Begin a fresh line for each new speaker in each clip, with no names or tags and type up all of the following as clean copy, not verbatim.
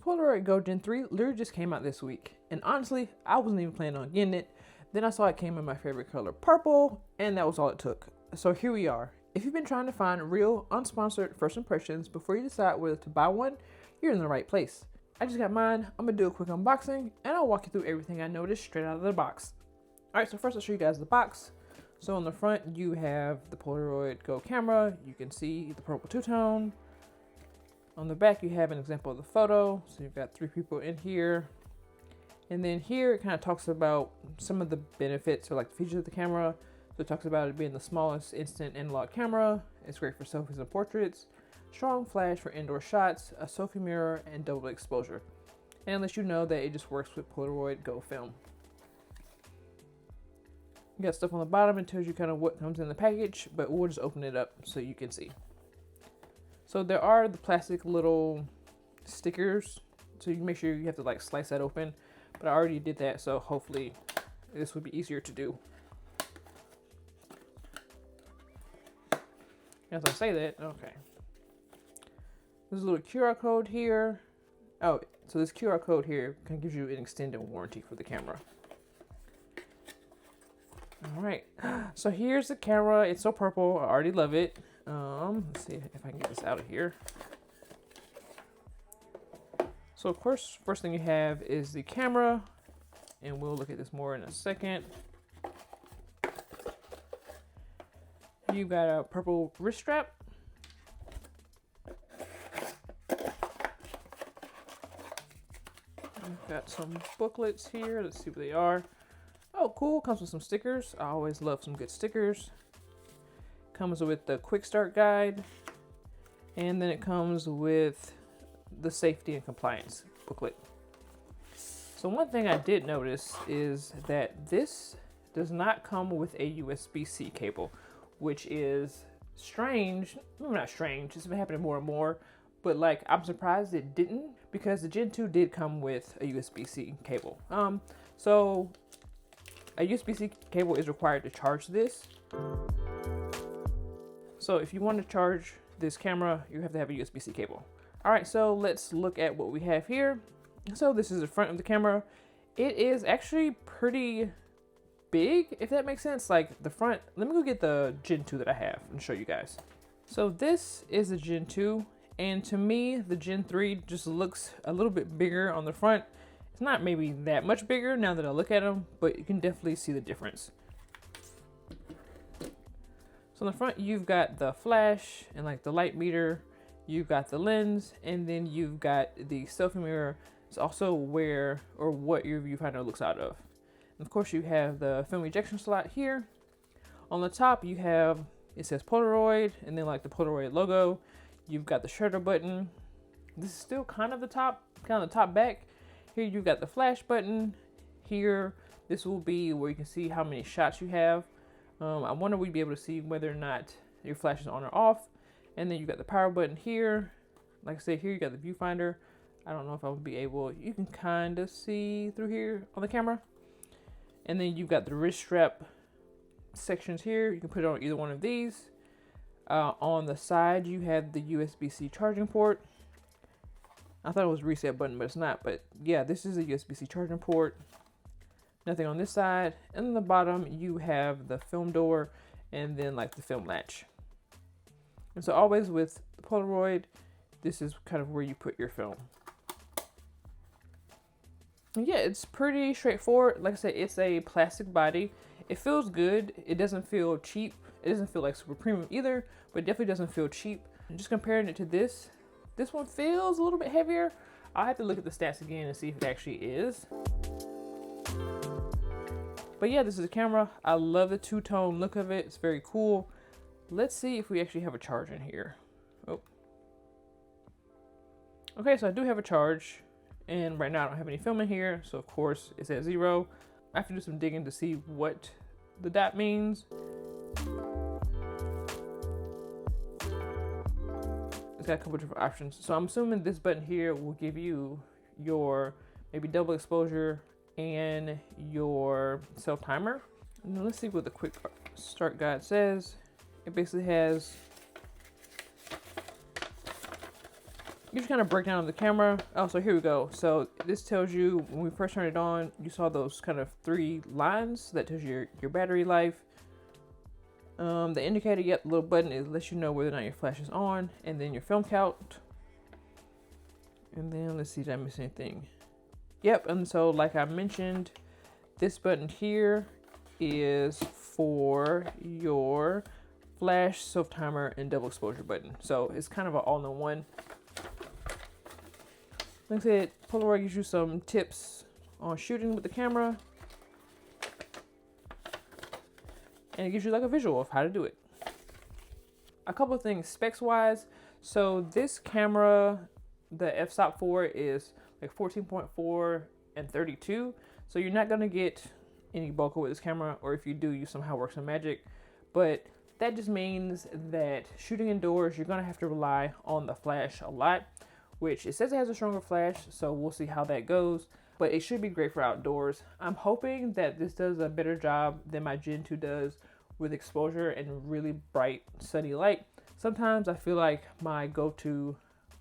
Polaroid Go Gen 3 literally just came out this week, and honestly, I wasn't even planning on getting it. Then I saw it came in my favorite color, purple, and that was all it took. So here we are. If you've been trying to find real, unsponsored first impressions before you decide whether to buy one, you're in the right place. I just got mine. I'm gonna do a quick unboxing, and I'll walk you through everything I noticed straight out of the box. All right, so first I'll show you guys the box. So on the front, you have the Polaroid Go camera. You can see the purple two-tone. On the back, you have an example of the photo. So you've got 3 people in here. And then here, it kind of talks about some of the benefits or like the features of the camera. So it talks about it being the smallest instant analog camera. It's great for selfies and portraits. Strong flash for indoor shots, a selfie mirror, and double exposure. And it lets you know that it just works with Polaroid Go film. You got stuff on the bottom. It tells you kind of what comes in the package, but we'll just open it up so you can see. So there are the plastic little stickers, so you can make sure you have to like slice that open, but I already did that, so hopefully this would be easier to do. As I say that, okay. There's a little QR code here. Oh, so this QR code here kind of gives you an extended warranty for the camera. All right, so here's the camera. It's so purple, I already love it. Let's see if I can get this out of here. So of course, first thing you have is the camera, and we'll look at this more in a second. You've got a purple wrist strap. We've got some booklets here. Let's see what they are. Oh, cool. Comes with some stickers. I always love some good stickers. Comes with the quick start guide, and then it comes with the safety and compliance booklet. So one thing I did notice is that this does not come with a USB-C cable, which is strange. Maybe not strange, it's been happening more and more, but like I'm surprised it didn't, because the Gen 2 did come with a USB-C cable. So a USB-C cable is required to charge this. So if you want to charge this camera, you have to have a USB-C cable. All right, so let's look at what we have here. So this is the front of the camera. It is actually pretty big, if that makes sense. Like the front, let me go get the Gen 2 that I have and show you guys. So this is the Gen 2, and to me, the Gen 3 just looks a little bit bigger on the front. It's not maybe that much bigger now that I look at them, but you can definitely see the difference. So in the front, you've got the flash and like the light meter, you've got the lens, and then you've got the selfie mirror. It's also where or what your viewfinder looks out of. And of course, you have the film ejection slot here. On the top, you have, it says Polaroid, and then like the Polaroid logo. You've got the shutter button. This is still kind of the top back. Here you've got the flash button. Here, this will be where you can see how many shots you have. I wonder we'd be able to see whether or not your flash is on or off. And then you've got the power button here. Like I said, here you got the viewfinder. I don't know if I would be able, you can kind of see through here on the camera. And then you've got the wrist strap sections here. You can put it on either one of these. On the side, you have the USB-C charging port. I thought it was a reset button, but it's not. But yeah, this is a USB-C charging port. Nothing on this side. And on the bottom, you have the film door and then like the film latch. And so always with the Polaroid, this is kind of where you put your film. And yeah, it's pretty straightforward. Like I said, it's a plastic body. It feels good. It doesn't feel cheap. It doesn't feel like super premium either, but it definitely doesn't feel cheap. And just comparing it to this one feels a little bit heavier. I'll have to look at the stats again and see if it actually is. But yeah, this is a camera. I love the two-tone look of it. It's very cool. Let's see if we actually have a charge in here. Oh. Okay, so I do have a charge, and right now I don't have any film in here, so of course it's at 0. I have to do some digging to see what the dot means. It's got a couple different options. So I'm assuming this button here will give you your maybe double exposure and your self timer. And then let's see what the quick start guide says. It basically has You just kind of break down the camera. Oh, so here we go. So this tells you when we first turn it on, you saw those kind of 3 lines that tells you your battery life. The indicator, yep, the little button, it lets you know whether or not your flash is on, and then your film count. And then let's see, did I miss anything? Yep, and so like I mentioned, this button here is for your flash, self timer, and double exposure button. So it's kind of an all-in-one. Like I said, Polaroid gives you some tips on shooting with the camera. And it gives you like a visual of how to do it. A couple of things specs wise. So this camera, the f-stop for it is like 14.4 and 32. So you're not gonna get any bokeh with this camera, or if you do, you somehow work some magic. But that just means that shooting indoors, you're gonna have to rely on the flash a lot, which it says it has a stronger flash, so we'll see how that goes. But it should be great for outdoors. I'm hoping that this does a better job than my Gen 2 does with exposure and really bright sunny light. Sometimes I feel like my Go 2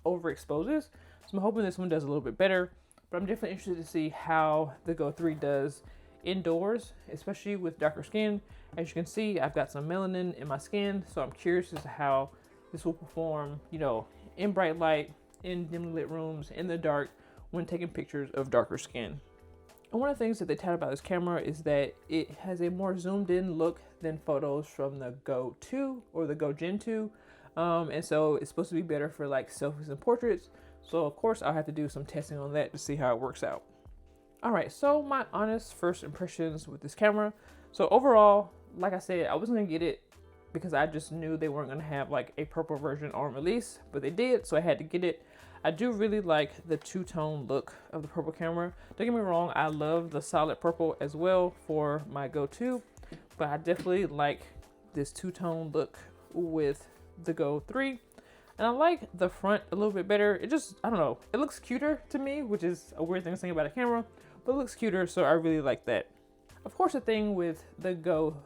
overexposes, so I'm hoping this one does a little bit better. But I'm definitely interested to see how the Go 3 does indoors, especially with darker skin. As you can see, I've got some melanin in my skin, so I'm curious as to how this will perform, you know, in bright light, in dimly lit rooms, in the dark, when taking pictures of darker skin. And one of the things that they tout about this camera is that it has a more zoomed in look than photos from the Go 2 or the Go Gen 2. And so it's supposed to be better for like selfies and portraits. So of course I'll have to do some testing on that to see how it works out. All right, so my honest first impressions with this camera. So overall, like I said, I wasn't gonna get it because I just knew they weren't gonna have like a purple version on release, but they did, so I had to get it. I do really like the two-tone look of the purple camera. Don't get me wrong, I love the solid purple as well for my Go 2, but I definitely like this two-tone look with the Go 3. And I like the front a little bit better. It just, I don't know, it looks cuter to me, which is a weird thing to say about a camera, but it looks cuter, so I really like that. Of course, the thing with the Go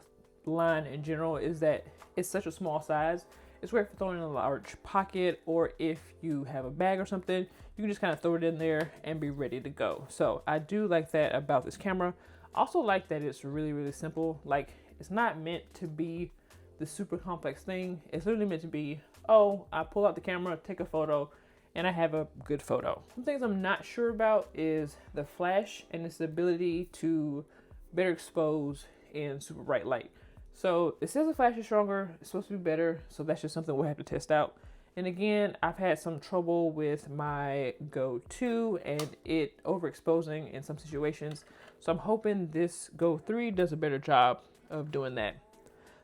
line in general is that it's such a small size. It's great for throwing in a large pocket, or if you have a bag or something, you can just kind of throw it in there and be ready to go. So I do like that about this camera. I also like that it's really, really simple. Like, it's not meant to be the super complex thing. It's literally meant to be, oh, I pull out the camera, take a photo, and I have a good photo. Some things I'm not sure about is the flash and its ability to better expose in super bright light. So it says the flash is stronger, it's supposed to be better, so that's just something we'll have to test out. And again, I've had some trouble with my Go 2 and it overexposing in some situations. So I'm hoping this Go 3 does a better job of doing that.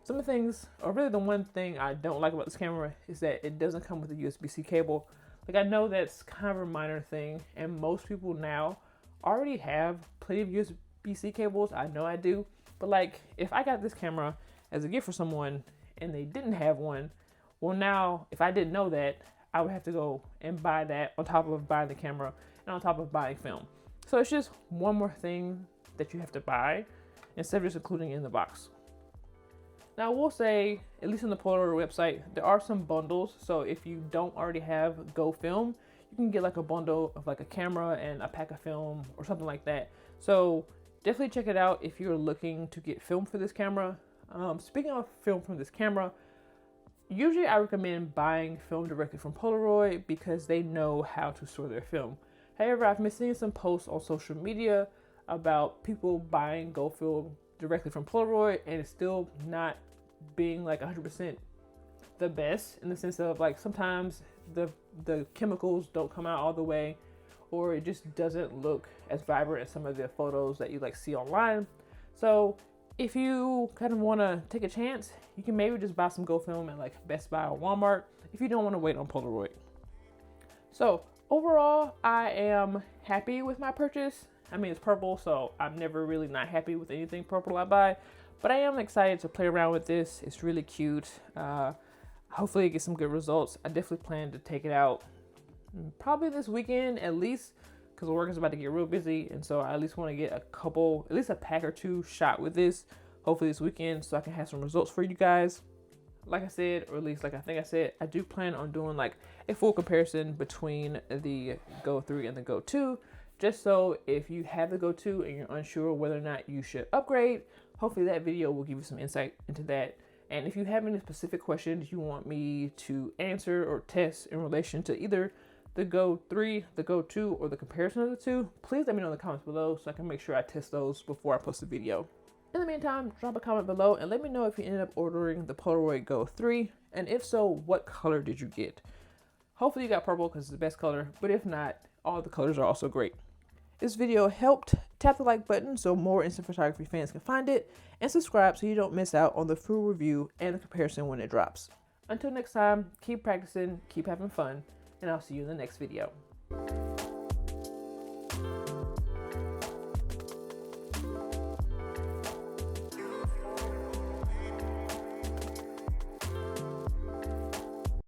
Some of the things, or really the one thing I don't like about this camera, is that it doesn't come with a USB-C cable. Like, I know that's kind of a minor thing, and most people now already have plenty of USB-C cables. I know I do. But like, if I got this camera as a gift for someone and they didn't have one, well, now if I didn't know that, I would have to go and buy that on top of buying the camera and on top of buying film. So it's just one more thing that you have to buy instead of just including it in the box. Now I will say, at least on the Polaroid website, there are some bundles. So if you don't already have Go Film, you can get like a bundle of like a camera and a pack of film or something like that. So definitely check it out if you're looking to get film for this camera. Speaking of film from this camera, usually I recommend buying film directly from Polaroid because they know how to store their film. However, I've been seeing some posts on social media about people buying Go film directly from Polaroid and it's still not being like 100% the best, in the sense of like sometimes the chemicals don't come out all the way, or it just doesn't look as vibrant as some of the photos that you like see online. So if you kind of want to take a chance, you can maybe just buy some Go film at like Best Buy or Walmart if you don't want to wait on Polaroid. So overall, I am happy with my purchase. I mean, it's purple, so I'm never really not happy with anything purple I buy, but I am excited to play around with this. It's really cute. Hopefully it gets some good results. I definitely plan to take it out probably this weekend at least, because the work is about to get real busy, and so I at least want to get at least a pack or two shot with this, hopefully this weekend, so I can have some results for you guys. like I said, or at least like I think I said, I do plan on doing like a full comparison between the Go 3 and the Go 2, just so if you have the Go 2 and you're unsure whether or not you should upgrade, hopefully that video will give you some insight into that. And if you have any specific questions you want me to answer or test in relation to either the Go 3, the Go 2, or the comparison of the two, please let me know in the comments below so I can make sure I test those before I post the video. In the meantime, drop a comment below and let me know if you ended up ordering the Polaroid Go 3, and if so, what color did you get? Hopefully you got purple because it's the best color, but if not, all the colors are also great. This video helped. Tap the like button so more instant photography fans can find it, and subscribe so you don't miss out on the full review and the comparison when it drops. Until next time, keep practicing, keep having fun, and I'll see you in the next video.